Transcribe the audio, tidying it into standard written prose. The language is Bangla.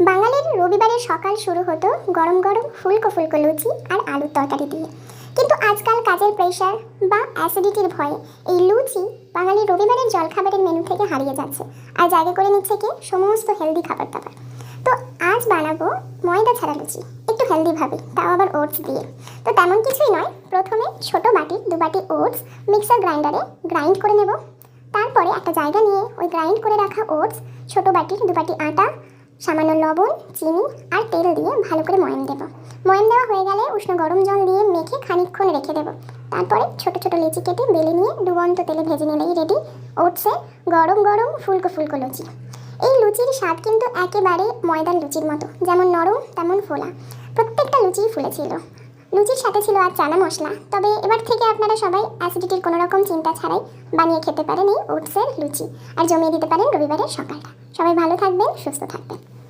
বাঙালির রবিবারের সকাল শুরু হতো গরম গরম ফুলকো ফুলকো লুচি আর আলুর তরকারি দিয়ে। কিন্তু আজকাল কাজের প্রেশার বা অ্যাসিডিটির ভয়ে এই লুচি বাঙালির রবিবারের জলখাবারের মেনু থেকে হারিয়ে যাচ্ছে আর জায়গা করে নিচ্ছে কি সমস্ত হেলদি খাবার দাবার। তো আজ বানাবো ময়দা ছাড়া লুচি, একটু হেলদিভাবে, তাও আবার ওটস দিয়ে। তো তেমন কিছুই নয়, প্রথমে ছোট বাটির 2 বাটি ওটস মিক্সার গ্রাইন্ডারে গ্রাইন্ড করে নেব। তারপরে একটা জায়গা নিয়ে ওই গ্রাইন্ড করে রাখা ওটস, ছোট বাটির 2 বাটি আটা, সামান্য লবণ, চিনি আর তেল দিয়ে ভালো করে ময়াম দেব। ময়াম দেওয়া হয়ে গেলে উষ্ণ গরম জল দিয়ে মেখে খানিকক্ষণ রেখে দেব। তারপরে ছোট ছোট লিচি কেটে বেলে নিয়ে ডুবন্ত তেলে ভেজে নিলেই রেডি ওটসে গরম গরম ফুলকো ফুলকো লুচি। এই লুচির স্বাদ কিন্তু একেবারে ময়দার লুচির মতো, যেমন নরম তেমন ফোলা। প্রত্যেকটা লুচিই ফুলেছিল। লুচির সাথে ছিল আর চানা মশলা। তবে এবার থেকে আপনারা সবাই অ্যাসিডিটির কোনো রকম চিন্তা ছাড়াই বানিয়ে খেতে পারেন এই ওটসের লুচি, আর জমিয়ে দিতে পারেন রবিবারের সকালটা। সবাই ভালো থাকবেন, সুস্থ থাকবেন।